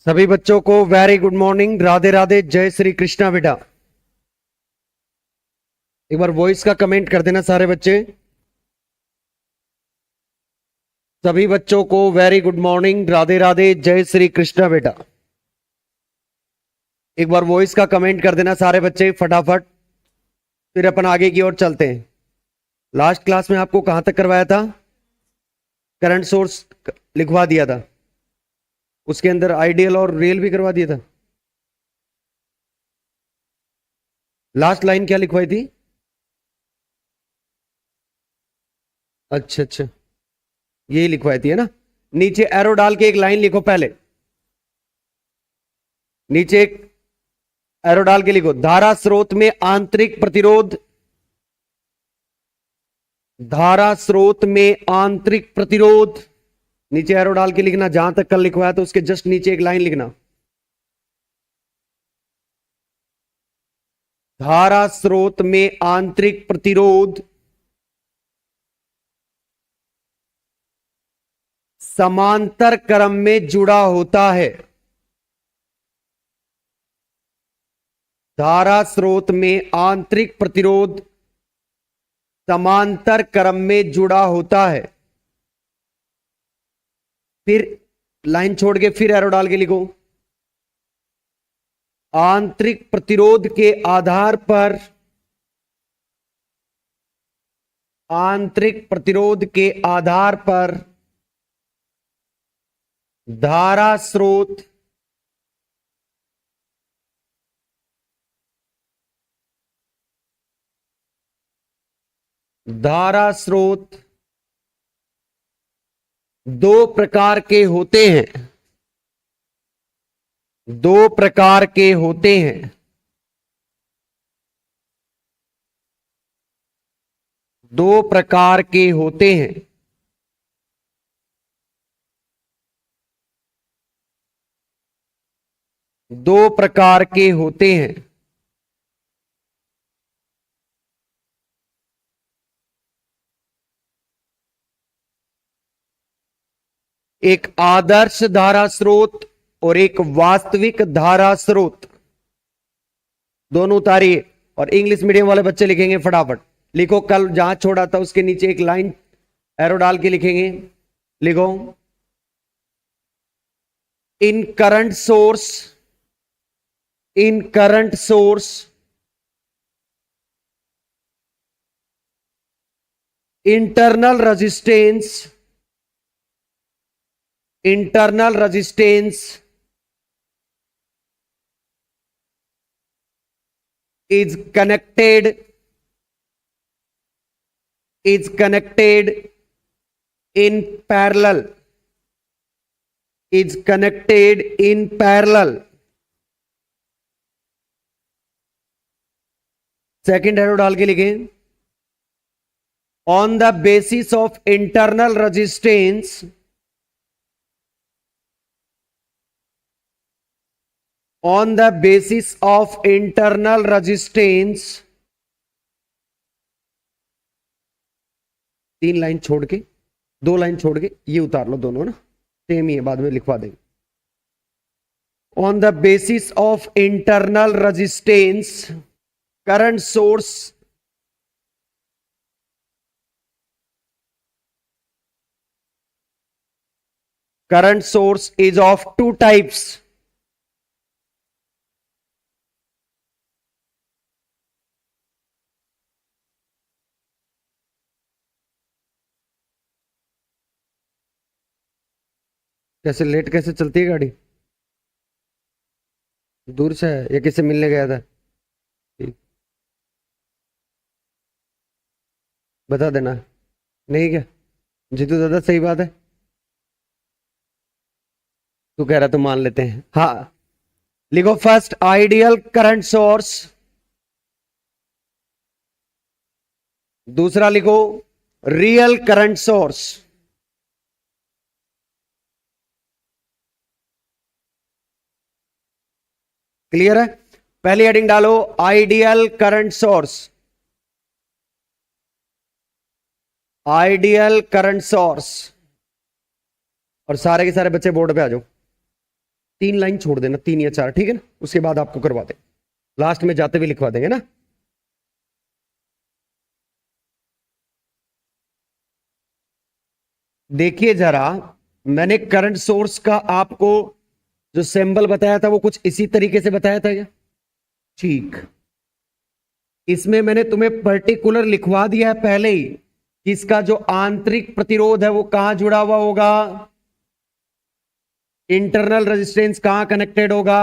सभी बच्चों को very good morning, Radhe Radhe, जय श्री कृष्णा। बेटा एक बार वॉइस का कमेंट कर देना सारे बच्चे। सभी बच्चों को very good morning, Radhe Radhe, जय श्री कृष्णा। बेटा एक बार वॉइस का कमेंट कर देना सारे बच्चे फटाफट, फिर अपन आगे की ओर चलते हैं। लास्ट क्लास में आपको कहां तक करवाया था? करंट सोर्स लिखवा दिया था, उसके अंदर आइडियल और रियल भी करवा दिया था। लास्ट लाइन क्या लिखवाई थी? अच्छा अच्छा, यही लिखवाई थी है ना। नीचे एरो डाल के एक लाइन लिखो, पहले नीचे एक एरो डाल के लिखो, धारा स्रोत में आंतरिक प्रतिरोध, धारा स्रोत में आंतरिक प्रतिरोध। नीचे एरो डाल के लिखना, जहां तक कल लिखवाया तो उसके जस्ट नीचे एक लाइन लिखना, धारा स्रोत में आंतरिक प्रतिरोध समांतर क्रम में जुड़ा होता है। धारा स्रोत में आंतरिक प्रतिरोध समांतर क्रम में जुड़ा होता है। फिर लाइन छोड़ के फिर एरो डाल के लिखो, आंतरिक प्रतिरोध के आधार पर, आंतरिक प्रतिरोध के आधार पर धारा स्रोत धारा स्रोत दो प्रकार के होते हैं, दो प्रकार के होते हैं। दो प्रकार के होते हैं। दो प्रकार के होते हैं। एक आदर्श धारा स्रोत और एक वास्तविक धारा स्रोत। दोनों उतारिए और इंग्लिश मीडियम वाले बच्चे लिखेंगे फटाफट। लिखो, कल जहां छोड़ा था उसके नीचे एक लाइन एरो डाल के लिखेंगे। लिखो, in current source, in current source internal resistance, internal resistance is connected, is connected in parallel, is connected in parallel। Second arrow डाल के लिखें, on the basis of internal resistance, on the basis of internal resistance। तीन line छोड़ के, दो line छोड़ के ये उतार लो, दोनों ना सेम ही है, बाद में लिखवा देंगे। on the basis of internal resistance current source is of two types। कैसे लेट कैसे चलती है गाड़ी? दूर से है या किससे मिलने गया था? ठीक, बता देना। नहीं क्या जीतू दादा, सही बात है, तू कह रहा तो मान लेते हैं। हाँ, लिखो फर्स्ट आइडियल करंट सोर्स, दूसरा लिखो रियल करंट सोर्स। क्लियर है? पहली हेडिंग डालो, ideal current source, ideal current source. और सारे के सारे बच्चे बोर्ड पे आ जाओ। 3 लाइन छोड़ देना, 3 या 4, ठीक है ना, उसके बाद आपको करवा दे, लास्ट में जाते हुए लिखवा देंगे ना। देखिए जरा, मैंने करंट सोर्स का आपको जो सिंबल बताया था वो कुछ इसी तरीके से बताया था क्या? ठीक, इसमें मैंने तुम्हें पर्टिकुलर लिखवा दिया है पहले ही कि इसका जो आंतरिक प्रतिरोध है वो कहां जुड़ा हुआ होगा, इंटरनल रेजिस्टेंस कहां कनेक्टेड होगा,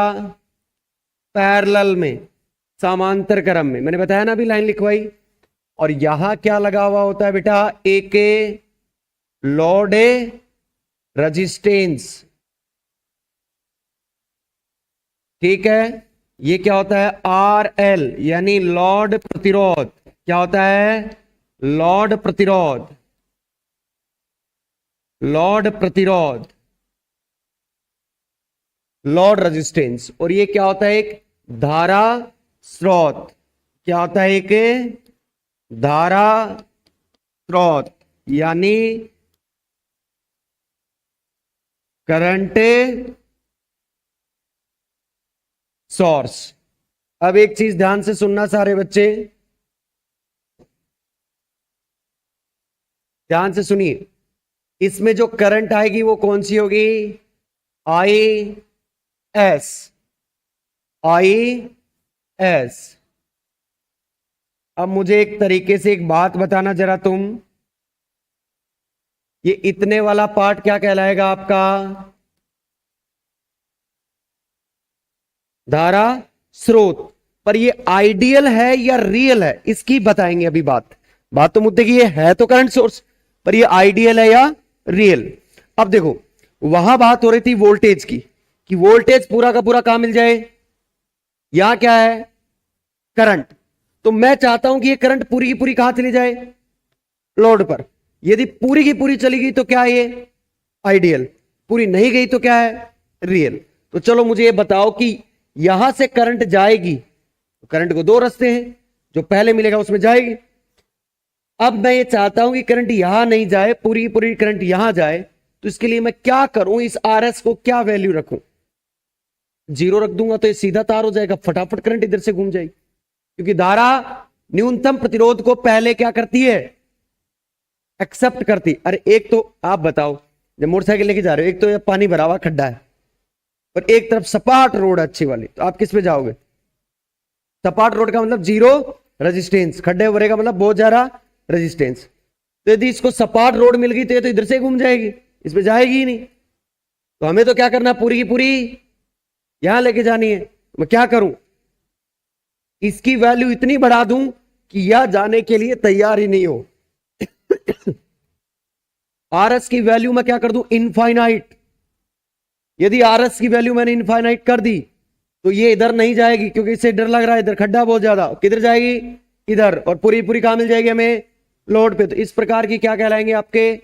पैरेलल में, समांतर क्रम में, मैंने बताया ना, अभी लाइन लिखवाई। और यहां क्या लगा हुआ होता है बेटा, एक लोड रेजिस्टेंस, ठीक है। ये क्या होता है, आर एल, यानी लोड प्रतिरोध। क्या होता है, लोड प्रतिरोध, लोड प्रतिरोध, लोड रेजिस्टेंस। और ये क्या होता है, एक धारा स्रोत। क्या होता है, एक धारा स्रोत, यानी करंट सोर्स। अब एक चीज ध्यान से सुनना सारे बच्चे, ध्यान से सुनिए, इसमें जो करंट आएगी वो कौन सी होगी, आई एस, आई एस। अब मुझे एक तरीके से एक बात बताना जरा तुम, ये इतने वाला पार्ट क्या कहलाएगा आपका, धारा स्रोत। पर ये आइडियल है या रियल है, इसकी बताएंगे अभी बात। बात तो मुद्दे की ये है तो करंट सोर्स, पर ये आइडियल है या रियल। अब देखो, वहां बात हो रही थी वोल्टेज की, कि वोल्टेज पूरा का पूरा कहां मिल जाए, यहां क्या है, करंट। तो मैं चाहता हूं कि ये करंट पूरी की पूरी कहां चली जाए, लोड पर। यदि पूरी की पूरी चली गई तो क्या है, ये आइडियल, पूरी नहीं गई तो क्या है, रियल। तो चलो मुझे ये बताओ कि यहां से करंट जाएगी, तो करंट को 2 रास्ते हैं, जो पहले मिलेगा उसमें जाएगी। अब मैं ये चाहता हूं कि करंट यहां नहीं जाए, पूरी पूरी करंट यहां जाए, तो इसके लिए मैं क्या करूं, इस आरएस को क्या वैल्यू रखूं, 0 रख दूंगा तो ये सीधा तार हो जाएगा, फटाफट करंट इधर से घूम जाएगी। क्योंकि धारा न्यूनतम प्रतिरोध को पहले क्या करती है, एक्सेप्ट करती। अरे एक तो आप बताओ, जब मोटरसाइकिल लेके जा रहे हो, एक तो ये पानी भरा हुआ खड्डा है और एक तरफ सपाट रोड अच्छी वाली, तो आप किस पे जाओगे, सपाट रोड का मतलब 0 रेजिस्टेंस, खड्डे भरे का मतलब बहुत ज्यादा रेजिस्टेंस। तो यदि इसको सपाट रोड मिल गई तो ये तो इधर से घूम जाएगी, इस पे जाएगी ही नहीं। तो हमें तो क्या करना, पूरी की पूरी यहां लेके जानी है। मैं क्या करूं, इसकी वैल्यू इतनी बढ़ा दूं कि यह जाने के लिए तैयार ही नहीं हो। आरएस की वैल्यू मैं क्या कर दूं, इनफाइनाइट। यदि आरएस की वैल्यू मैंने इनफाइनाइट कर दी तो ये इधर नहीं जाएगी, क्योंकि इससे डर लग रहा है, इधर खड्डा बहुत ज्यादा, किधर जाएगी, इधर। और पूरी पूरी कहां मिल जाएगी हमें, लोड पे। तो इस प्रकार की क्या कहलाएंगे आपके,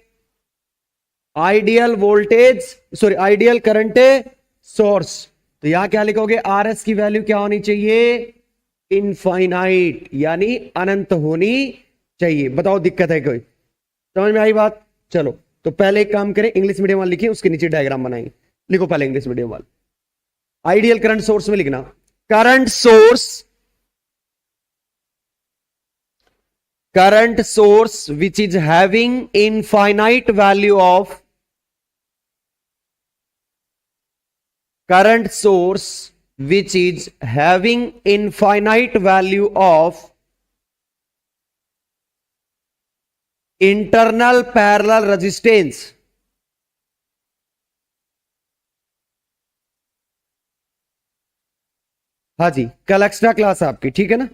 ideal voltage, sorry ideal current source. तो यहां क्या लिखोगे, आरएस की वैल्यू क्या होनी चाहिए, इनफाइनाइट, यानी अनंत होनी चाहिए। बताओ दिक्कत है कोई, समझ में आई बात। चलो तो पहले एक काम करें, इंग्लिश मीडियम वाले लिखिए, उसके नीचे डायग्राम बनाएंगे। लिखो पहले इंग्लिश मीडियम वाले, आइडियल करंट सोर्स में लिखना, current source, current source which is having infinite value of, current source which is having infinite value of internal parallel resistance। हाँ जी, कल एक्स्ट्रा क्लास है आपकी, ठीक है ना,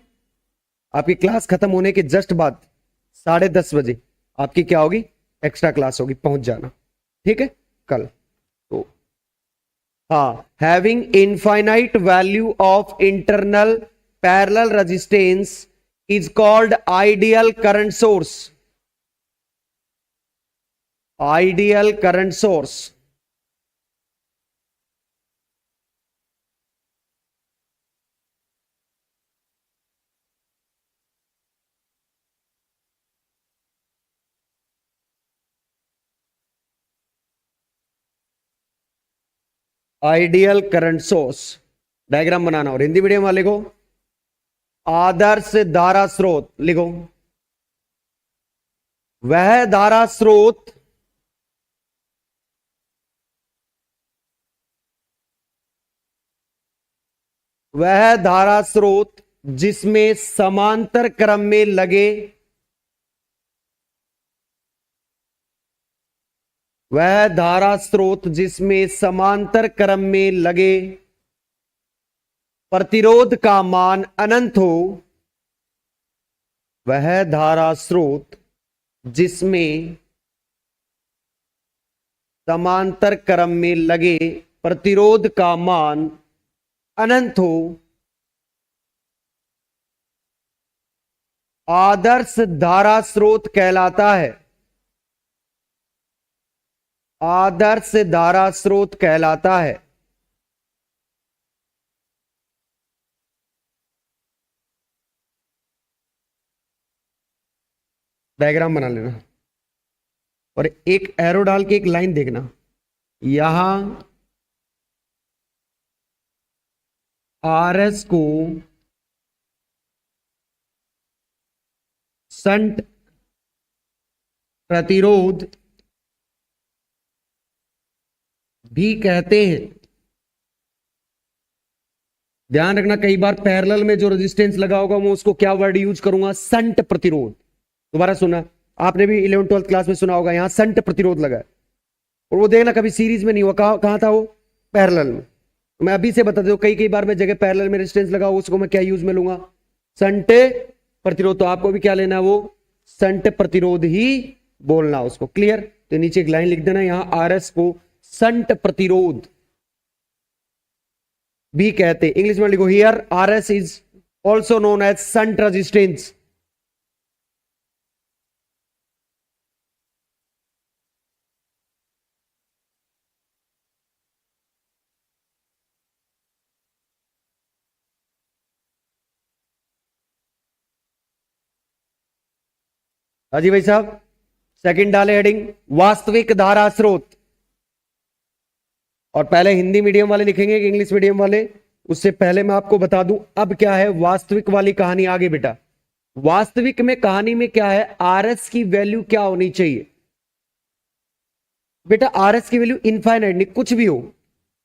आपकी क्लास खत्म होने के जस्ट बाद 10:30 बजे आपकी क्या होगी, एक्स्ट्रा क्लास होगी, पहुंच जाना, ठीक है कल। तो हाँ, having infinite value of internal parallel resistance is called ideal current source, ideal current source. Ideal current source diagram बनाना, और हिंदी मीडियम वाले को आदर्श धारा स्रोत लिखो। वह धारा स्रोत वह धारा स्रोत जिसमें समांतर क्रम में लगे वह धारा स्रोत जिसमें समांतर क्रम में लगे प्रतिरोध का मान अनंत हो, वह धारा स्रोत जिसमें समांतर क्रम में लगे प्रतिरोध का मान अनंत हो, आदर्श धारा स्रोत कहलाता है। आदर्श धारा स्रोत कहलाता है। डायग्राम बना लेना और एक एरो डाल के एक लाइन देखना। यहां आरएस को संट प्रतिरोध भी कहते हैं। ध्यान रखना, कई बार पैरेलल में जो रेजिस्टेंस लगा होगा मैं उसको क्या वर्ड यूज करूंगा, संट प्रतिरोध। दोबारा सुना, आपने भी 11th 12th क्लास में सुना होगा, यहां संट प्रतिरोध लगा है। और वो देखना कभी सीरीज में नहीं हुआ, कहां था वो, पैरेलल में। तो मैं अभी से बता दूं, कई बार मैं जगह पैरेलल में रेजिस्टेंस लगा हो उसको मैं क्या यूज में लूंगा, संट प्रतिरोध। तो आपको भी क्या लेना है, वो संट प्रतिरोध ही बोलना उसको। क्लियर? तो नीचे एक लाइन लिख देना, यहां आरएस को संट प्रतिरोध भी कहते। इंग्लिश में लिखो, here RS is also known as shunt resistance. Haji भाई साहब, सेकंड डाले हेडिंग वास्तविक धारा स्रोत। और पहले हिंदी मीडियम वाले लिखेंगे कि इंग्लिश मीडियम वाले, उससे पहले मैं आपको बता दूं अब क्या है वास्तविक वाली कहानी। आगे बेटा, वास्तविक में कहानी में क्या है, आरएस की वैल्यू क्या होनी चाहिए बेटा, आरएस की वैल्यू इनफाइनाइट नहीं, कुछ भी हो।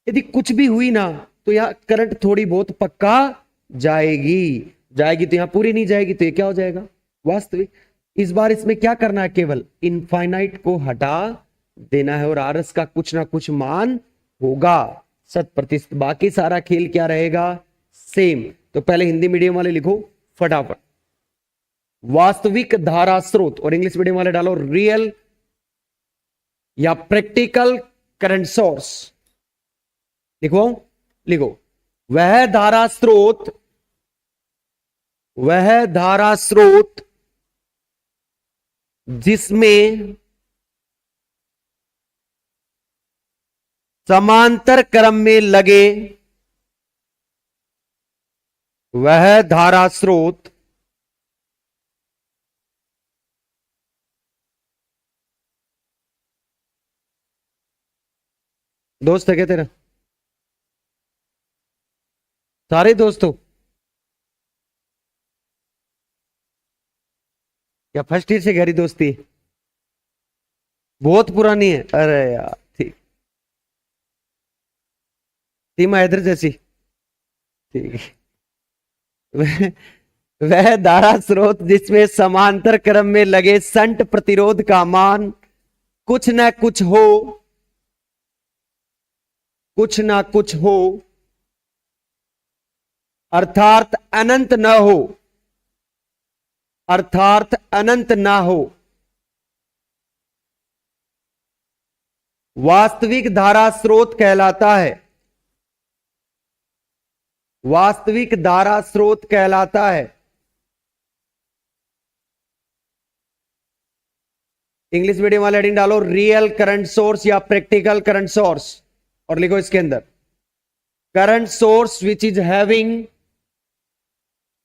यदि कुछ भी हुई ना तो यहां करंट थोड़ी बहुत पक्का जाएगी तो यहां पूरी नहीं जाएगी, तो ये क्या हो जाएगा, वास्तविक। इस बार इसमें क्या करना है, केवल इनफाइनाइट को हटा देना है और आरएस का कुछ ना कुछ मान होगा 100%। बाकी सारा खेल क्या रहेगा, सेम। तो पहले हिंदी मीडियम वाले लिखो फटाफट, वास्तविक धारा स्रोत, और इंग्लिश मीडियम वाले डालो रियल या प्रैक्टिकल करंट सोर्स। लिखो वह धारा स्रोत जिसमें समांतर क्रम में लगे वह धारा स्रोत दोस्त है क्या तेरा, सारे दोस्तों या फर्स्ट ईयर से गहरी दोस्ती, बहुत पुरानी है, अरे यार ठीक, सीमा हैदर जैसी, ठीक है। वह धारा स्रोत जिसमें समांतर क्रम में लगे संट प्रतिरोध का मान कुछ ना कुछ हो अर्थात अनंत न हो, वास्तविक धारा स्रोत कहलाता है। वास्तविक धारा स्रोत कहलाता है। इंग्लिश मीडियम वाले हेडिंग डालो रियल करंट सोर्स या प्रैक्टिकल करंट सोर्स, और लिखो इसके अंदर current source which is having,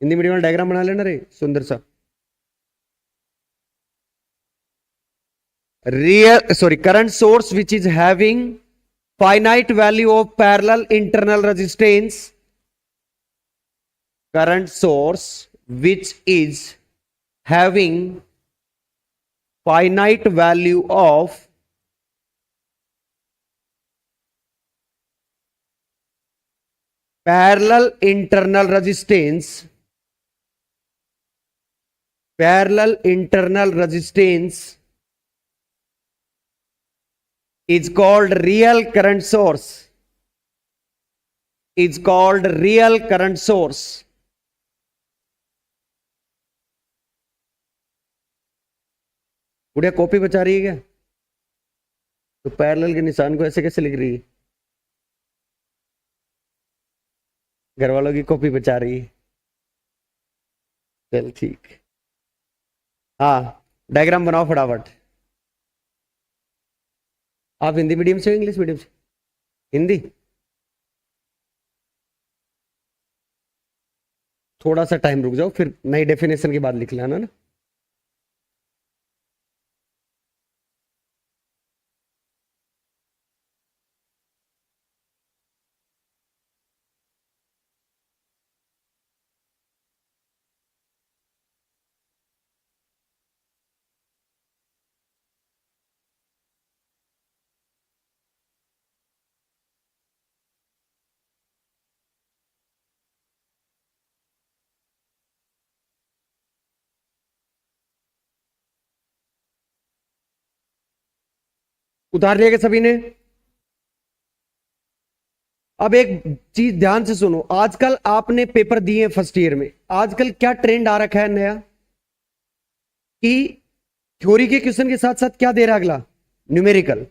Hindi medium वाला डायग्राम बना लेना रे सुंदर सा, current source which is having finite value of parallel internal resistance current source which is having finite value of parallel internal resistance is called real current source, गुड़िया copy बचा रही है क्या? तो पैरेलल के निशान को ऐसे कैसे लिख रही है? घर वालों की कॉपी बचा रही है। चल ठीक। हाँ, डायग्राम बनाओ फटाफट। आप हिंदी मीडियम से हो इंग्लिश मीडियम से? हिंदी। थोड़ा सा टाइम रुक जाओ, फिर नई डेफिनेशन के बाद लिख लेना ना। उतार लिया सभी ने? अब एक चीज ध्यान से सुनो, आजकल आपने पेपर दिए फर्स्ट ईयर में, आजकल क्या ट्रेंड आ रखा है नया कि थ्योरी के क्वेश्चन के साथ साथ क्या दे रहा है अगला? न्यूमेरिकल।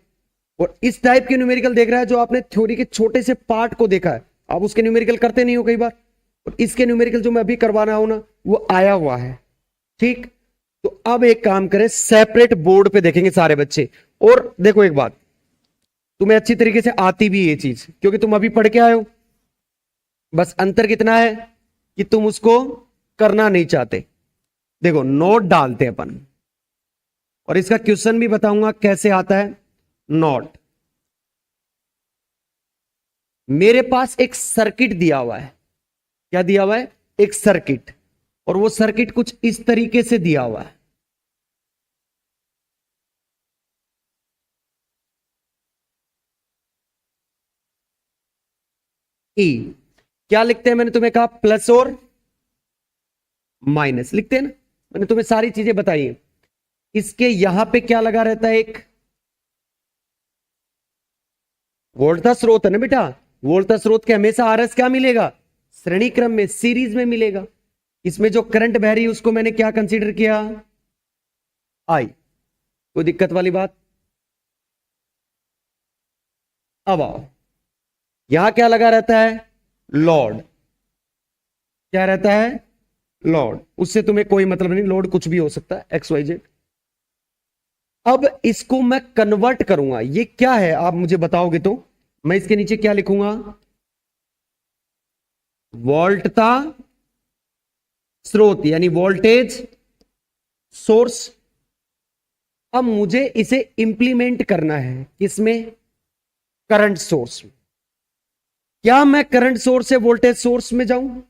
और इस टाइप के न्यूमेरिकल देख रहा है जो आपने थ्योरी के छोटे से पार्ट को देखा है, आप उसके न्यूमेरिकल करते नहीं हो कई बार, और इसके न्यूमेरिकल जो मैं अभी करवाना हूं ना वो आया हुआ है। ठीक, तो अब एक काम करें, सेपरेट बोर्ड पे देखेंगे सारे बच्चे। और देखो एक बात, तुम्हें अच्छी तरीके से आती भी ये चीज, क्योंकि तुम अभी पढ़ के आए हो। बस अंतर कितना है कि तुम उसको करना नहीं चाहते। देखो नोट डालते हैं अपन, और इसका क्वेश्चन भी बताऊंगा कैसे आता है। नोट, मेरे पास एक सर्किट दिया हुआ है। क्या दिया हुआ है? एक सर्किट। और वो सर्किट कुछ इस तरीके से दिया हुआ है। ई क्या लिखते हैं? मैंने तुम्हें कहा प्लस और माइनस लिखते हैं ना, मैंने तुम्हें सारी चीजें बताई हैं। इसके यहां पे क्या लगा रहता है? एक वोल्टेज स्रोत है ना बेटा। वोल्टेज स्रोत के हमेशा आरएस क्या मिलेगा? श्रेणी क्रम में, सीरीज में मिलेगा। इसमें जो करंट बह रही है उसको मैंने क्या कंसीडर किया? आई। कोई दिक्कत वाली बात? अब आओ, यहां क्या लगा रहता है? लोड। क्या रहता है? लोड। उससे तुम्हें कोई मतलब नहीं, लोड कुछ भी हो सकता है, एक्स वाई जेड। अब इसको मैं कन्वर्ट करूंगा, ये क्या है आप मुझे बताओगे तो मैं इसके नीचे क्या लिखूंगा? वोल्टता स्रोत, यानी वोल्टेज सोर्स। अब मुझे इसे इंप्लीमेंट करना है किसमें? करंट सोर्स में। क्या मैं करंट सोर्स से वोल्टेज सोर्स में जाऊं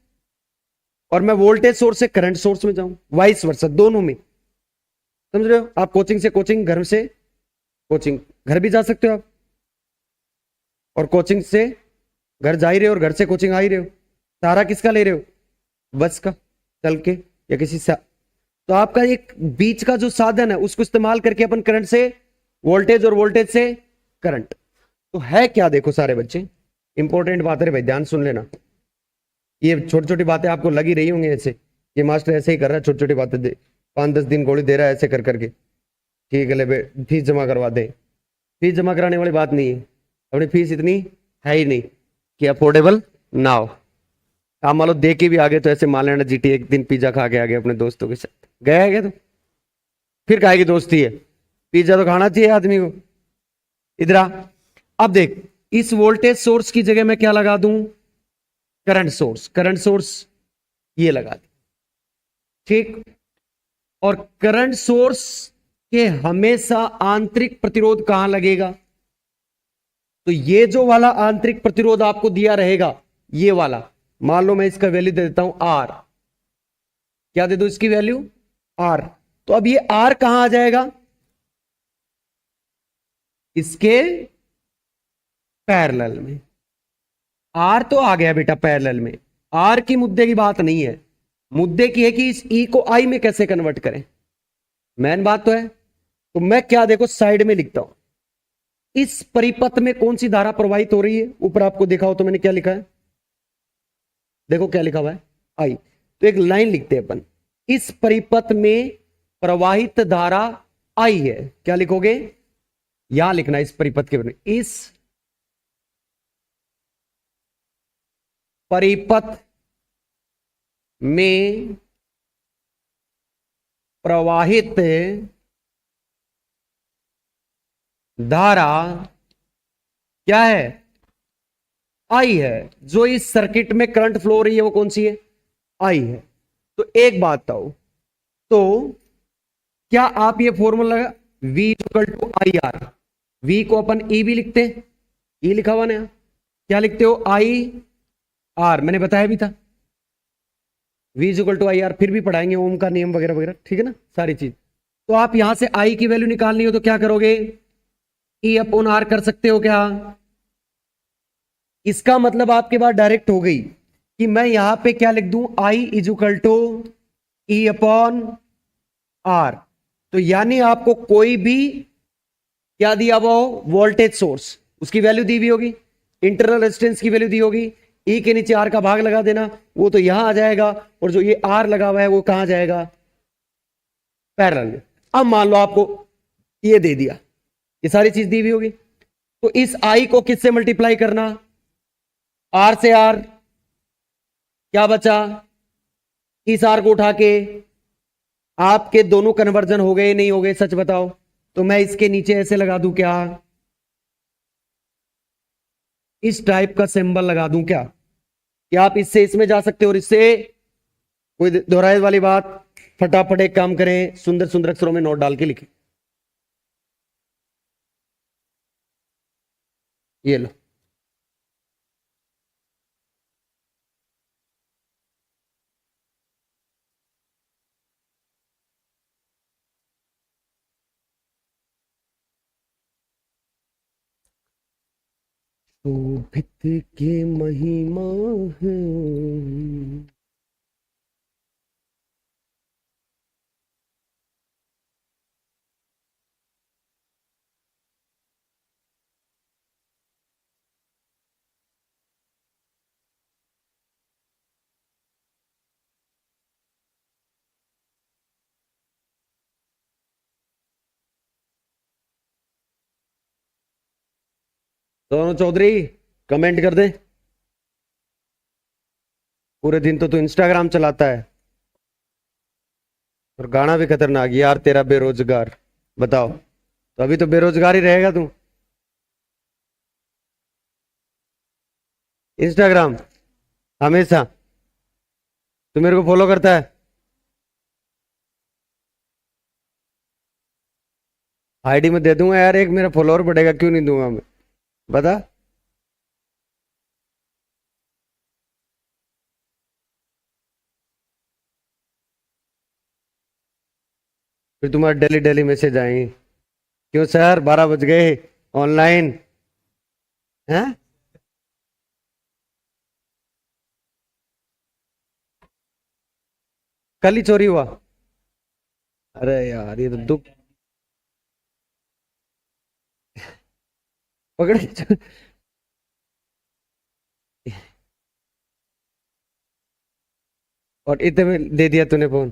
और मैं वोल्टेज सोर्स से करंट सोर्स में जाऊं, वाइस वर्सा, दोनों में? समझ रहे हो? आप कोचिंग से कोचिंग, घर से कोचिंग, घर भी जा सकते हो आप, और कोचिंग से घर जा ही रहे हो और घर से कोचिंग आ ही रहे हो। सहारा किसका ले रहे हो? बस का, चल के या किसी से। तो आपका एक बीच का जो साधन है उसको इस्तेमाल करके अपन करंट से वोल्टेज और वोल्टेज से करंट। तो है क्या? देखो सारे बच्चे, इंपॉर्टेंट बात है भाई, ध्यान सुन लेना। ये छोटी छोटी बातें आपको लगी रही होंगी ऐसे, ये मास्टर ऐसे ही कर रहा है, छोटी छोटी बातें दे, 5-10 दिन गोली दे रहा है ऐसे कर करके। ठीक है, ले फीस जमा करवा दे। फीस जमा कराने वाली बात नहीं है, अपनी फीस इतनी है ही नहीं कि अफोर्डेबल ना हो। आप मान लो दे के भी आ गए तो ऐसे मान लेना जीटी एक दिन पिज्जा खा के आ गए अपने दोस्तों के साथ, गया है क्या? तो फिर काहे की दोस्ती है? पिज्जा तो खाना चाहिए आदमी को। इधर आ, अब देख, इस वोल्टेज सोर्स की जगह मैं क्या लगा दूं? Current source. करंट सोर्स ये लगा दी, ठीक। और करंट सोर्स के हमेशा आंतरिक प्रतिरोध कहां लगेगा? तो ये जो वाला आंतरिक प्रतिरोध आपको दिया रहेगा, ये वाला, मान लो मैं इसका वैल्यू दे देता हूं आर। क्या दे दो इसकी वैल्यू? आर। तो अब ये आर कहां आ जाएगा? इसके पैरेलल में। आर तो आ गया बेटा पैरेलल में। आर की मुद्दे की बात नहीं है, मुद्दे की है कि इस ई को आई में कैसे कन्वर्ट करें। मेन बात तो है। तो मैं क्या देखो साइड में लिखता हूं, इस परिपथ में कौन सी धारा प्रवाहित हो रही है। ऊपर आपको देखा हो तो मैंने क्या लिखा है, देखो क्या लिखा हुआ है, आई। तो एक लाइन लिखते हैं अपन, इस परिपथ में प्रवाहित धारा आई है। क्या लिखोगे? यहां लिखना इस परिपथ के बारे में, इस परिपथ में प्रवाहित धारा क्या है? आई है। जो इस सर्किट में करंट फ्लो हो रही है वो कौन सी है? आई है। तो एक बात बताओ, तो क्या आप ये formula V equal to I R, V को अपन E भी लिखते हैं, E लिखा हुआ ना यहाँ। क्या लिखते हो? आई आर, मैंने बताया भी था V equal to I R, फिर भी पढ़ाएंगे ओम का नियम वगैरह वगैरह, ठीक है ना, सारी चीज। तो आप यहां से I की वैल्यू निकालनी हो तो क्या करोगे? E अपॉन आर कर सकते हो क्या? इसका मतलब आपके पास डायरेक्ट हो गई कि मैं यहां पे क्या लिख दूं, I is equal to E upon R. तो यानी आपको कोई भी क्या दिया हुआ हो, वोल्टेज सोर्स, उसकी वैल्यू दी हुई होगी, इंटरनल रेजिस्टेंस की वैल्यू दी होगी, ई के नीचे आर का भाग लगा देना, वो तो यहां आ जाएगा, और जो ये आर लगा हुआ है वो कहां जाएगा? पैरेलल में। अब मान लो आपको ये दे दिया, ये सारी चीज दी हुई होगी, तो इस आई को किससे मल्टीप्लाई करना? आर से। आर क्या बचा? इस आर को उठा के, आपके दोनों कन्वर्जन हो गए नहीं हो गए, सच बताओ। तो मैं इसके नीचे ऐसे लगा दूं क्या, इस टाइप का सिंबल लगा दूं क्या, कि आप इससे इसमें जा सकते हो और इससे, कोई दोहराए वाली बात। फटाफट एक काम करें, सुंदर सुंदर अक्षरों में नोट डाल के लिखें। ये लो, शोभित के महिमा है। दोनों चौधरी कमेंट कर दे। पूरे दिन तो तू इंस्टाग्राम चलाता है और गाना भी खतरनाक, यार तेरा बेरोजगार। बताओ, तो अभी तो बेरोजगार ही रहेगा तू। इंस्टाग्राम हमेशा। तू मेरे को फॉलो करता है? आईडी में दे दूंगा यार, एक मेरा फॉलोअर बढ़ेगा, क्यों नहीं दूंगा मैं, बता। फिर तुम्हारे डेली डेली मैसेज आएंगे, क्यों सर 12 बज गए, ऑनलाइन हैं? कल ही चोरी हुआ? अरे यार ये तो दुख। पकड़े और इतने में दे दिया तूने फोन।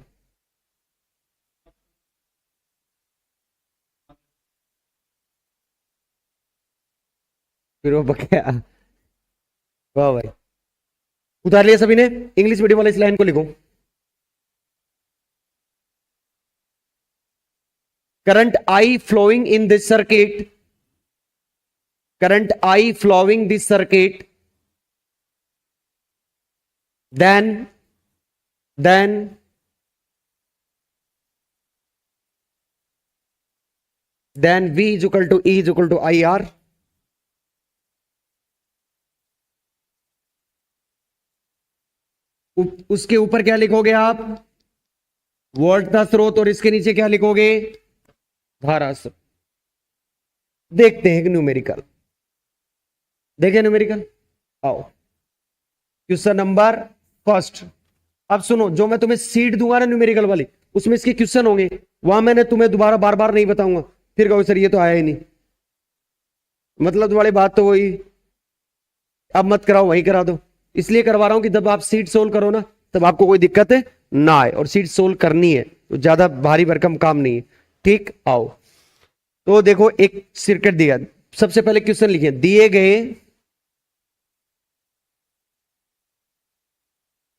फिर वो बकाया। वाह भाई, उतार लिया सभी ने। इंग्लिश मीडियम वाले इस लाइन को लिखो, current I flowing in this circuit, current I flowing this circuit, then V is equal to E is equal to IR, उसके ऊपर क्या लिखोगे आप? वोल्टता स्रोत, और इसके नीचे क्या लिखोगे? धारा स्रोत। देखते हैं न्यूमेरिकल, देखें न्यूमेरिकल। आओ क्वेश्चन नंबर फर्स्ट। अब सुनो, जो मैं तुम्हें सीट दूंगा ना न्यूमेरिकल वाली, उसमें इसके क्वेश्चन होंगे, वहां मैंने तुम्हें दोबारा बार बार नहीं बताऊंगा, फिर कहो सर ये तो आया ही नहीं। मतलब वाली बात तो वही, अब मत कराओ वही करा दो। इसलिए करवा रहा हूं कि जब आप सीट सोल्व करो ना, तब आपको कोई दिक्कत है ना आए, और सीट सोल्व करनी है तो ज्यादा भारी भरकम काम नहीं है। ठीक, आओ तो देखो, एक सर्किट दिया, सबसे पहले क्वेश्चन लिखिए,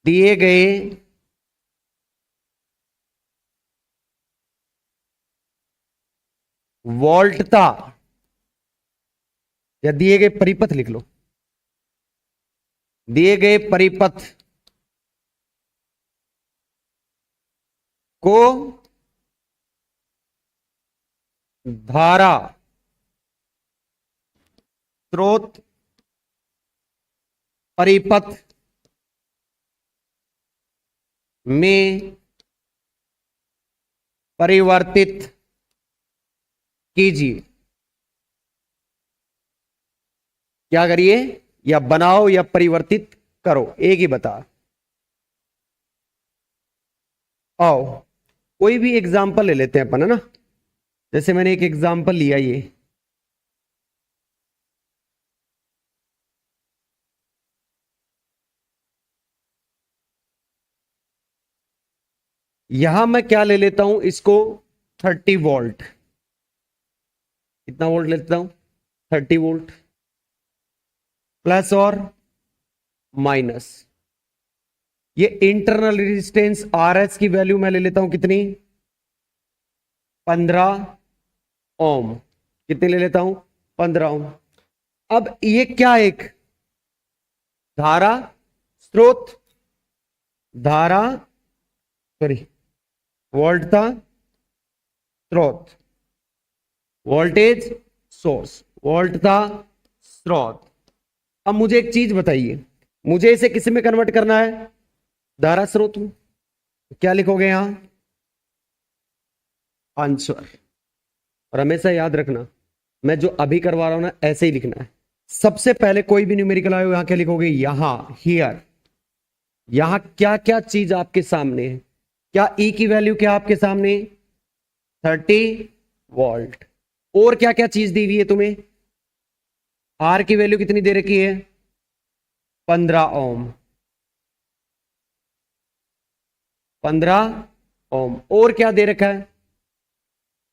दिए गए वोल्टता, या दिए गए परिपथ लिख लो, दिए गए परिपथ को धारा स्रोत परिपथ में परिवर्तित कीजिए। क्या करिए? या बनाओ या परिवर्तित करो, एक ही बता। आओ कोई भी एग्जाम्पल ले लेते हैं अपन, है ना। जैसे मैंने एक एग्जाम्पल लिया, ये यहां मैं क्या ले लेता हूं इसको, 30 वोल्ट। कितना वोल्ट लेता हूं? 30 वोल्ट, प्लस और माइनस। ये इंटरनल रेजिस्टेंस RS की वैल्यू मैं ले लेता हूं कितनी? 15 ओम। कितनी ले लेता हूं? 15 ओम। अब ये क्या, एक धारा स्रोत, धारा सॉरी वोल्टता स्रोत, वोल्टेज सोर्स, वोल्टता स्रोत। अब मुझे एक चीज बताइए, मुझे इसे किस में कन्वर्ट करना है? धारा स्रोत में। क्या लिखोगे यहां? आंसर। और हमेशा याद रखना, मैं जो अभी करवा रहा हूं ना, ऐसे ही लिखना है। सबसे पहले कोई भी न्यूमेरिकल आए यहां क्या लिखोगे? यहां, हियर। यहां क्या क्या चीज आपके सामने है? क्या ई की वैल्यू क्या आपके सामने? 30 वोल्ट। और क्या क्या चीज दी हुई है तुम्हें? आर की वैल्यू कितनी दे रखी है? 15 ओम, 15 ओम। और क्या दे रखा है?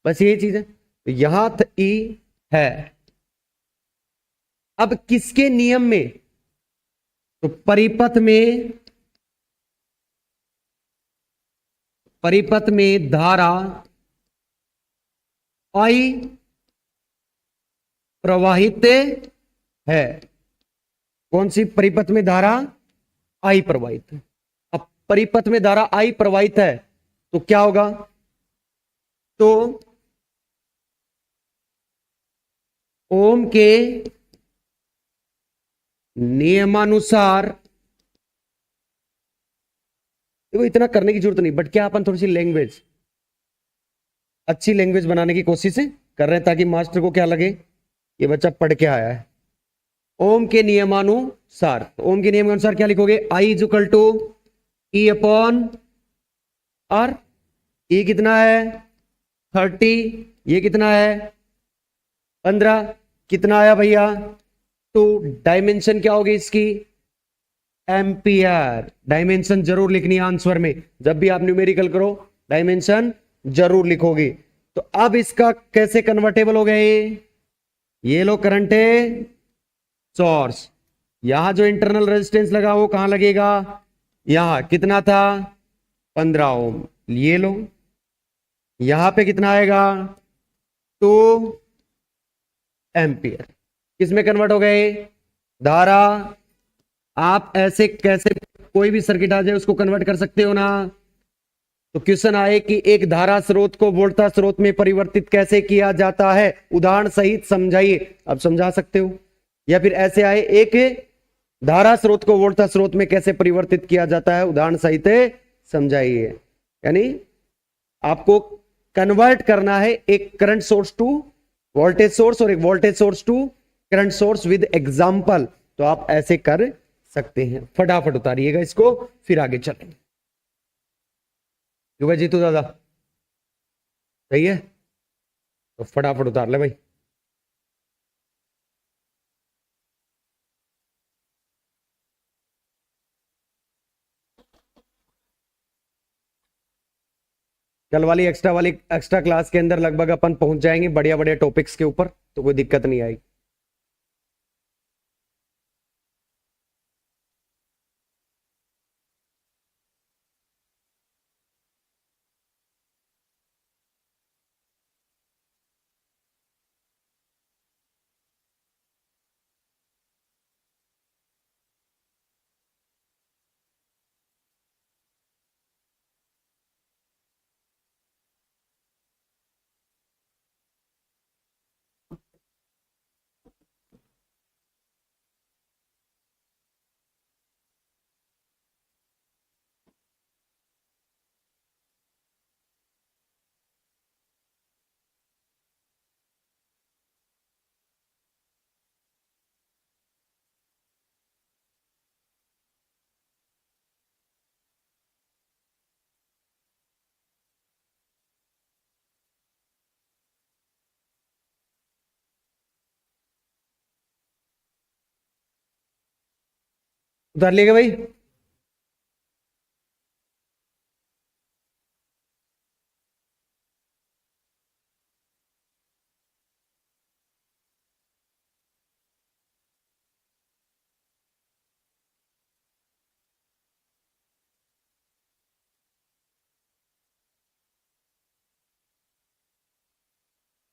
बस यही चीज है। तो यहां ई है। अब किसके नियम में? तो परिपथ में, परिपथ में धारा आई प्रवाहित है। कौन सी परिपथ में धारा? आई प्रवाहित है। अब परिपथ में धारा आई प्रवाहित है तो क्या होगा? तो ओम के नियमानुसार, देखो इतना करने की जरूरत नहीं, बट क्या अपन थोड़ी सी लैंग्वेज, अच्छी लैंग्वेज बनाने की कोशिश कर रहे हैं, ताकि मास्टर को क्या लगे ये बच्चा पढ़ के आया है। ओम के नियमानुसार, ओम के नियम के अनुसार क्या लिखोगे? I is equal to E upon R. E कितना है? 30। ये कितना है? 15। कितना आया भैया? तो डायमेंशन क्या होगी इसकी? एम्पियर। डायमेंशन जरूर लिखनी है आंसर में, जब भी आप न्यूमेरिकल करो डायमेंशन जरूर लिखोगे। तो अब इसका कैसे कन्वर्टेबल हो गए? ये लो करंट है सोर्स, यहां जो इंटरनल रेजिस्टेंस लगा वो कहां लगेगा? यहां। कितना था? 15 ओम। ये लो, यहां पे कितना आएगा? 2 एम्पियर। किसमें कन्वर्ट हो गए? धारा। आप ऐसे कैसे कोई भी सर्किट आ जाए उसको कन्वर्ट कर सकते हो ना। तो क्वेश्चन आए कि एक धारा स्रोत को वोल्टता स्रोत में परिवर्तित कैसे किया जाता है, उदाहरण सहित समझाइए। अब समझा सकते हो। या फिर ऐसे आए, एक धारा स्रोत को वोल्टा स्रोत में कैसे परिवर्तित किया जाता है, उदाहरण सहित समझाइए। यानी आपको कन्वर्ट करना है एक current source to voltage source और एक voltage source to current source with example, तो आप ऐसे कर सकते हैं। फटाफट उतारिएगा इसको, फिर आगे चलेंगे। क्यों भाई जीतू दादा, सही है, तो फटाफट उतार ले भाई। कल वाली एक्स्ट्रा क्लास के अंदर लगभग अपन पहुंच जाएंगे बढ़िया बढ़िया टॉपिक्स के ऊपर, तो कोई दिक्कत नहीं आएगी। उतार लिएगा भाई।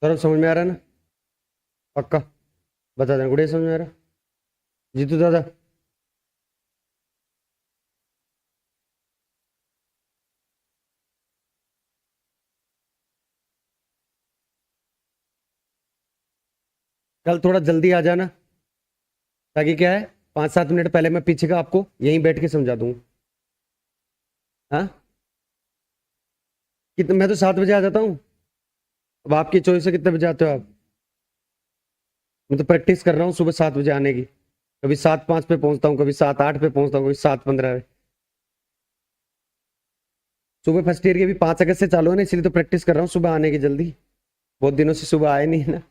सौरभ समझ में आ रहा है ना, पक्का बता देना, गुड़िया समझ में आ रहा, जीतू दादा। कल थोड़ा जल्दी आ जाना, ताकि क्या है 5-7 मिनट पहले मैं पीछे का आपको यहीं बैठ के समझा दूंगा। हाँ, कितने, मैं तो 7 बजे आ जाता हूँ। अब आपकी चॉइस है कितने बजे आते हो आप। मैं तो प्रैक्टिस कर रहा हूँ सुबह 7 बजे आने की, कभी 7:05 पे पहुंचता हूँ, कभी 7:08 पे पहुंचता हूँ, कभी 7:15 पे। सुबह फर्स्ट ईयर के भी 5 अगस्त से चालू है ना, इसलिए तो प्रैक्टिस कर रहा हूँ सुबह आने की जल्दी। बहुत दिनों से सुबह आए नहीं है ना।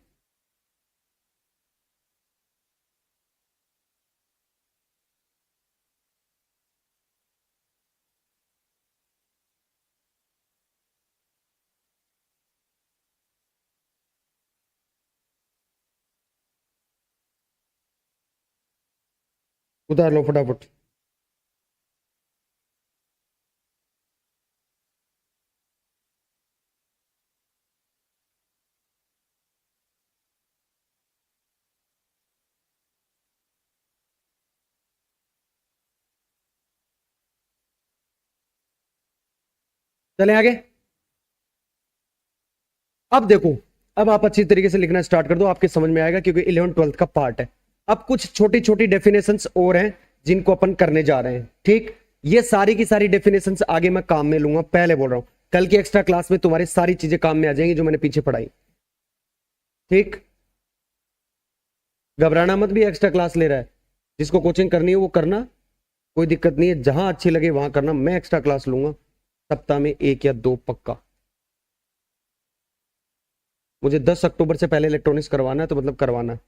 उतार लो फटाफट। चलें आगे। अब देखो, अब आप अच्छी तरीके से लिखना स्टार्ट कर दो, आपके समझ में आएगा, क्योंकि 11th-12th का पार्ट है। अब कुछ छोटी छोटी डेफिनेशंस और हैं जिनको अपन करने जा रहे हैं, ठीक। ये सारी की सारी डेफिनेशंस आगे मैं काम में लूंगा, पहले बोल रहा हूं। कल की एक्स्ट्रा क्लास में तुम्हारी सारी चीजें काम में आ जाएंगी जो मैंने पीछे पढ़ाई, ठीक। घबराना मत, भी एक्स्ट्रा क्लास ले रहा है, जिसको कोचिंग करनी है वो करना, कोई दिक्कत नहीं है, जहां अच्छी लगे वहां करना। मैं एक्स्ट्रा क्लास लूंगा सप्ताह में 1 या 2 पक्का। मुझे 10 अक्टूबर से पहले इलेक्ट्रॉनिक्स करवाना है, तो मतलब करवाना है।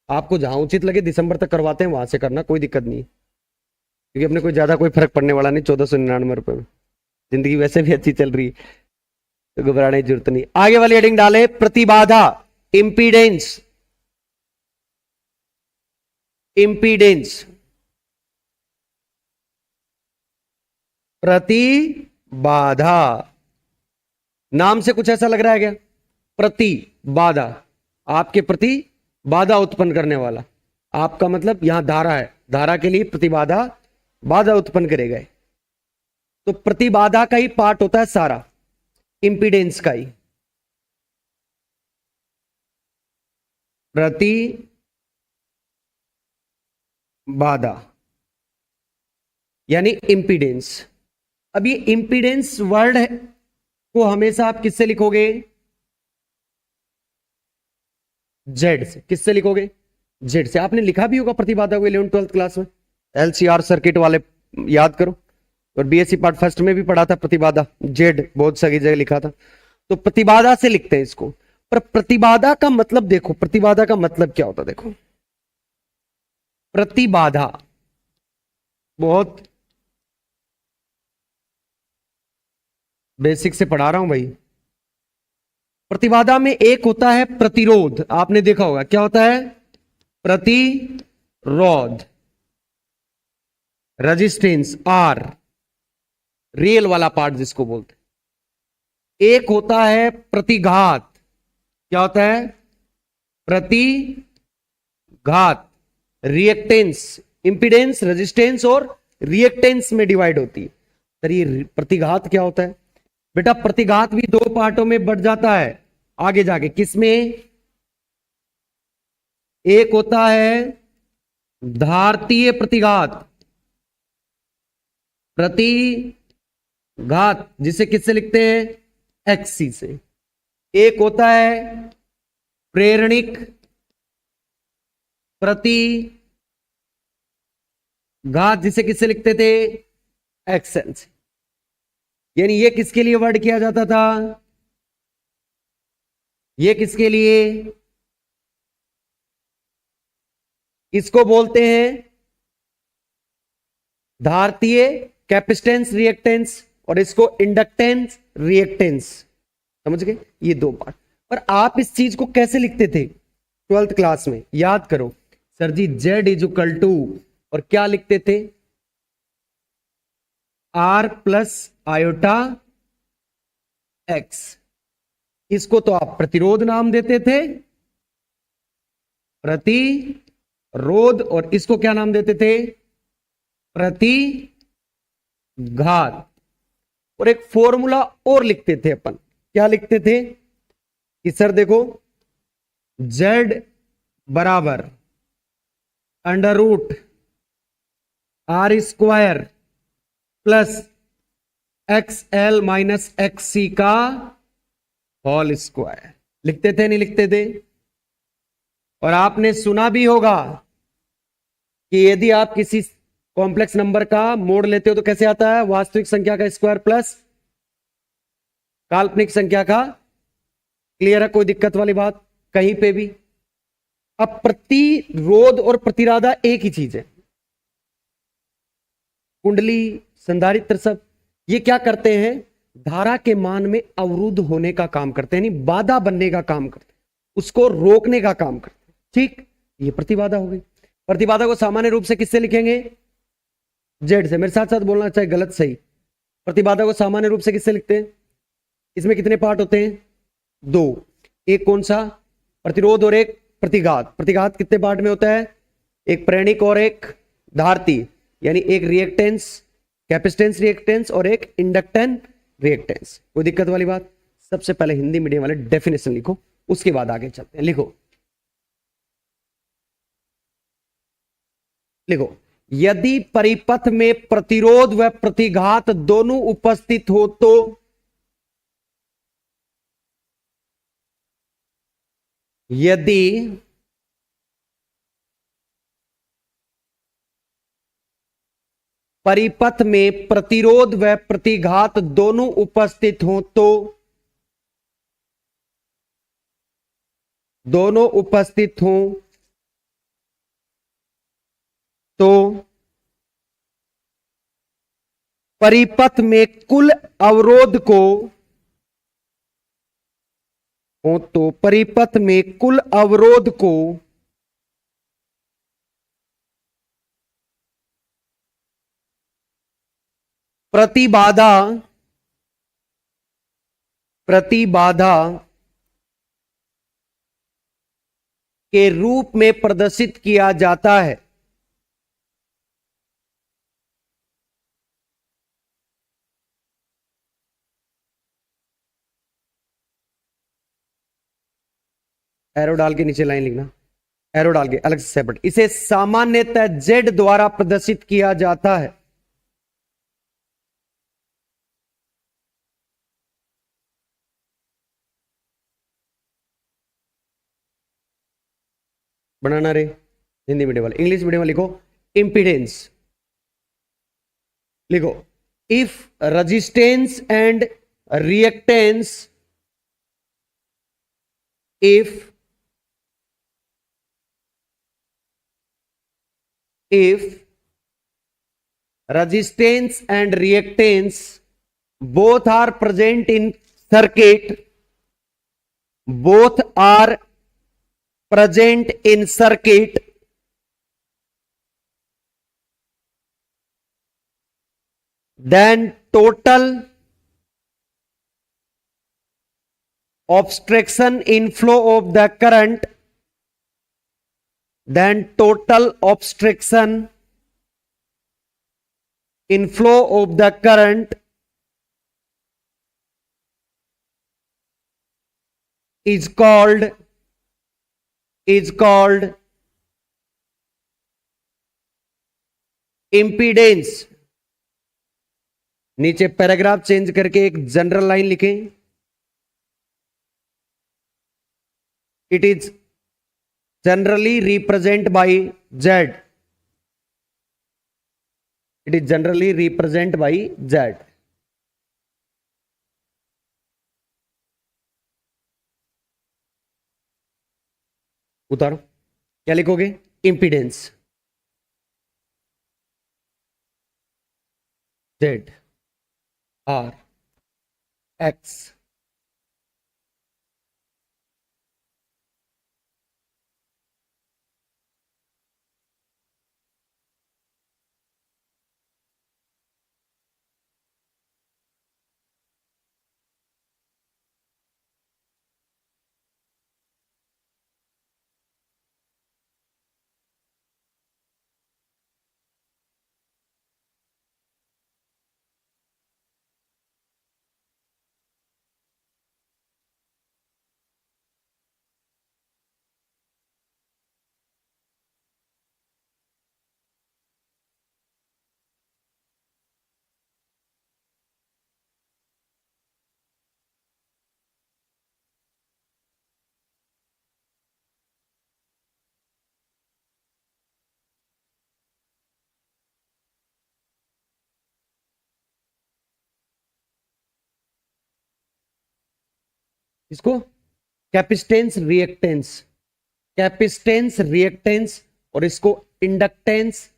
आपको जहां उचित लगे दिसंबर तक करवाते हैं, वहां से करना, कोई दिक्कत नहीं है, क्योंकि अपने कोई ज्यादा कोई फर्क पड़ने वाला नहीं। 1499 रुपए में जिंदगी वैसे भी अच्छी चल रही है, तो घबराने की जरूरत नहीं। आगे वाली हेडिंग डाले, प्रतिबाधा, इंपीडेंस। इंपीडेंस, प्रतिबाधा, नाम से कुछ ऐसा लग रहा है क्या। प्रतिबाधा, आपके प्रति बाधा उत्पन्न करने वाला। आपका मतलब यहां धारा है, धारा के लिए प्रतिबाधा, बाधा उत्पन्न करेगा। तो प्रतिबाधा का ही पार्ट होता है सारा, इंपीडेंस का ही। प्रति बाधा यानी इंपीडेंस। अब ये इंपीडेंस वर्ड है को हमेशा आप किससे लिखोगे? जेड से। किससे लिखोगे? जेड से। आपने लिखा भी होगा प्रतिबाधा को 11th 12th क्लास में, एलसीआर सर्किट वाले याद करो। और बीएससी पार्ट फर्स्ट में भी पढ़ा था प्रतिबाधा, जेड बहुत सही जगह लिखा था। तो प्रतिबाधा से लिखते हैं इसको। पर प्रतिबाधा का मतलब देखो, प्रतिबाधा का मतलब क्या होता है देखो। प्रतिबाधा बहुत बेसिक से पढ़ा रहा हूं भाई। प्रतिबाधा में एक होता है प्रतिरोध, आपने देखा होगा क्या होता है? प्रतिरोध, रेजिस्टेंस आर, रियल वाला पार्ट जिसको बोलते हैं। एक होता है प्रतिघात, क्या होता है? प्रतिघात, रिएक्टेंस, इंपीडेंस, रेजिस्टेंस और रिएक्टेंस में डिवाइड होती है। तो ये प्रतिघात क्या होता है बेटा? प्रतिघात भी दो पार्टों में बढ़ जाता है आगे जाके। किसमें? एक होता है धारतीय प्रतिघात, प्रतिघात जिसे किससे लिखते हैं? एक्सी से। एक होता है प्रेरणिक प्रतिघात जिसे किससे लिखते थे? एक्सएल से। यानी ये किसके लिए वर्ड किया जाता था? ये किसके लिए? इसको बोलते हैं धारतीय कैपेसिटेंस रिएक्टेंस, और इसको इंडक्टेंस रिएक्टेंस। समझ गए? ये दो पार्ट। पर आप इस चीज को कैसे लिखते थे 12th क्लास में? याद करो sir ji, Z is equal to, और क्या लिखते थे? R plus iota X. इसको तो आप प्रतिरोध नाम देते थे, प्रतिरोध, और इसको क्या नाम देते थे? प्रतिघात। और एक फॉर्मूला और लिखते थे अपन, क्या लिखते थे? कि सर देखो, Z बराबर under root R square plus X L minus X C का होल स्क्वायर। लिखते थे नहीं लिखते थे? और आपने सुना भी होगा कि यदि आप किसी कॉम्प्लेक्स नंबर का मोड लेते हो तो कैसे आता है? वास्तविक संख्या का स्क्वायर प्लस काल्पनिक संख्या का। क्लियर है? कोई दिक्कत वाली बात कहीं पे भी? अब प्रतिरोध और प्रतिराधा एक ही चीज है। कुंडली, संधारित्र, सब ये क्या करते हैं? धारा के मान में अवरुद्ध होने का काम करते हैं, यानी बाधा बनने का काम करते हैं, उसको रोकने का काम करते हैं। ठीक, ये प्रतिबाधा हो गई। प्रतिबाधा को सामान्य रूप से किससे लिखेंगे? जेड से। मेरे साथ साथ बोलना चाहे गलत सही। प्रतिबाधा को सामान्य रूप से किससे लिखते हैं? इसमें कितने पार्ट होते हैं? दो। एक कौन सा? प्रतिरोध और एक प्रतिघात। प्रतिघात कितने पार्ट में होता है? एक प्रेरणिक और एक धारती, यानी एक रिएक्टेंस कैपेसिटेंस रिएक्टेंस और एक इंडक्टेंस रिएक्टेंस। कोई दिक्कत वाली बात? सबसे पहले हिंदी मीडियम वाले डेफिनेशन लिखो, उसके बाद आगे चलते हैं। लिखो, लिखो। यदि परिपथ में प्रतिरोध व प्रतिघात दोनों उपस्थित हो तो यदि परिपथ में प्रतिरोध व प्रतिघात दोनों उपस्थित हो तो, दोनों उपस्थित हो तो परिपथ में कुल अवरोध को, हो तो परिपथ में कुल अवरोध को प्रतिबाधा, प्रतिबाधा के रूप में प्रदर्शित किया जाता है। एरो डाल के नीचे लाइन लिखना। एरो डाल के अलग से सेपरेट। इसे सामान्यतः जेड द्वारा प्रदर्शित किया जाता है। बनाना रे हिंदी मीडियम वाले, इंग्लिश मीडियम वाले लिखो इंपीडेंस। लिखो if resistance and reactance, if resistance and reactance both are present in circuit, both are present in circuit, then total obstruction in flow of the current, then total obstruction in flow of the current is called impedance। नीचे paragraph change करके एक general line लिखें, it is generally represent by Z, it is generally represent by Z. उतारो, क्या लिखोगे? Impedance Z R X. इसको capacitance reactance, capacitance reactance, और इसको इंडक्टेंस।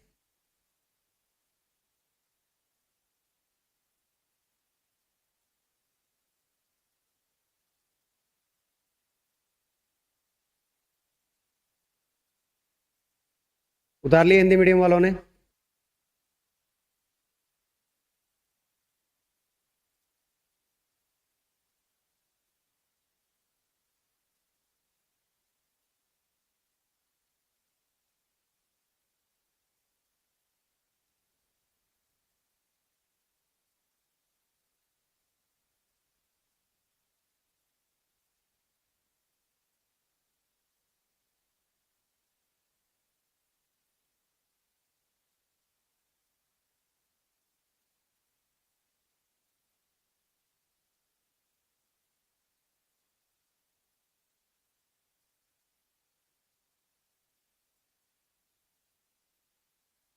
उतार लिया हिंदी मीडियम वालों ने?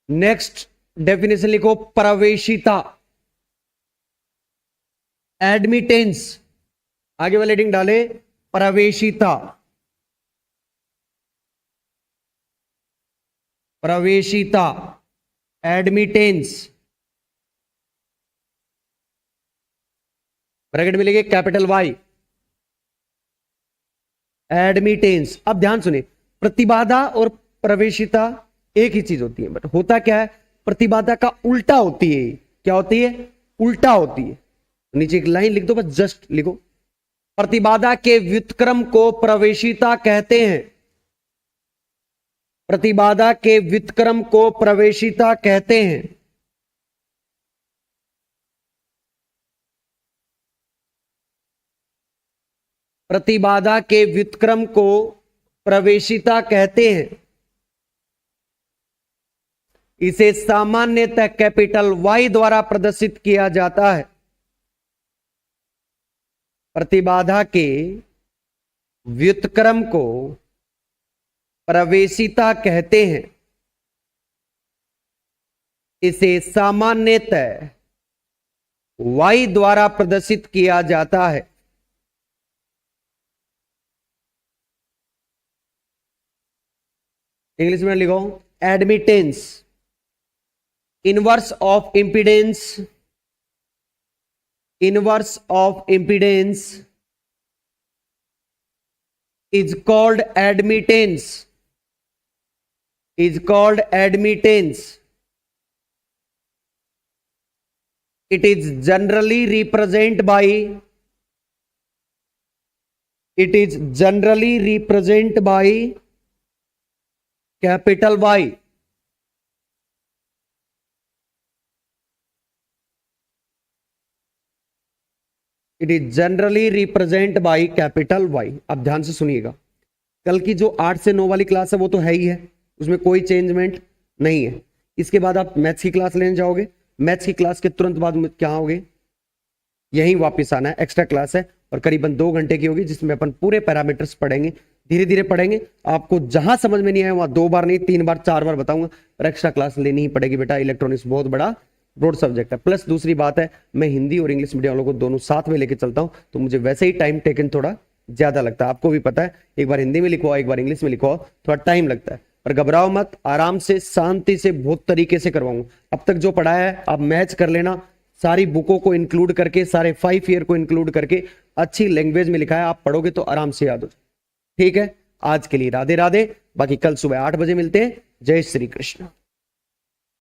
नेक्स्ट डेफिनेशन लिखो, प्रवेशिता, एडमिटेंस। आगे वाले हेडिंग डाले प्रवेशिता, प्रवेशिता, एडमिटेंस। ब्रैकेट में लिखे कैपिटल वाई, एडमिटेंस। अब ध्यान सुनिए, प्रतिबाधा और प्रवेशिता एक ही चीज होती है, बट होता क्या है, प्रतिबाधा का उल्टा होती है। क्या होती है? उल्टा होती है। नीचे एक लाइन लिख दो, बस जस्ट लिखो, प्रतिबाधा के व्युत्क्रम को प्रवेशिता कहते हैं, प्रतिबाधा के व्युत्क्रम को प्रवेशिता कहते हैं। प्रतिबाधा के व्युत्क्रम को प्रवेशिता कहते हैं। इसे सामान्यतः कैपिटल Y द्वारा प्रदर्शित किया जाता है। प्रतिबाधा के व्युत्क्रम को प्रवेशिता कहते हैं। इसे सामान्यतः Y द्वारा प्रदर्शित किया जाता है। इंग्लिश में लिखो admittance, inverse of impedance, inverse of impedance is called admittance, is called admittance. It is generally represented by, it is generally represented by capital Y. It is generally represent by capital Y. अब ध्यान से सुनिएगा, कल की जो 8 से 9 वाली class है वो तो है ही है, उसमें कोई चेंजमेंट नहीं है। इसके बाद आप मैथ्स की क्लास लेने जाओगे, मैथ्स की क्लास के तुरंत बाद क्या होगे, यहीं वापस आना है। एक्स्ट्रा क्लास है और करीबन 2 घंटे की होगी, जिसमें अपन पूरे पैरामीटर्स पढ़ेंगे, धीरे धीरे पढ़ेंगे। आपको जहां समझ में नहीं आया वहां 2 बार नहीं 3 बार 4 बार बताऊंगा, पर एक्स्ट्रा क्लास लेनी ही पड़ेगी बेटा। इलेक्ट्रॉनिक्स बहुत बड़ा ब्रॉड सब्जेक्ट है। प्लस दूसरी बात है, मैं हिंदी और इंग्लिश मीडियम वालों को दोनों साथ में लेके चलता हूं, तो मुझे वैसे ही टाइम टेकन थोड़ा ज्यादा लगता है। आपको भी पता है, एक बार हिंदी में लिखो एक बार इंग्लिश में लिखो, थोड़ा टाइम लगता है। पर घबराओ मत, आराम से शांति से बहुत तरीके से करवाऊंगा। अब तक जो पढ़ाया है आप मैच कर लेना, सारी बुकों को इंक्लूड करके, सारे 5 ईयर को इंक्लूड करके अच्छी लैंग्वेज में लिखा है, आप पढ़ोगे तो आराम से याद हो। ठीक है, आज के लिए राधे राधे, बाकी कल सुबह 8 बजे मिलते हैं। जय श्री कृष्ण।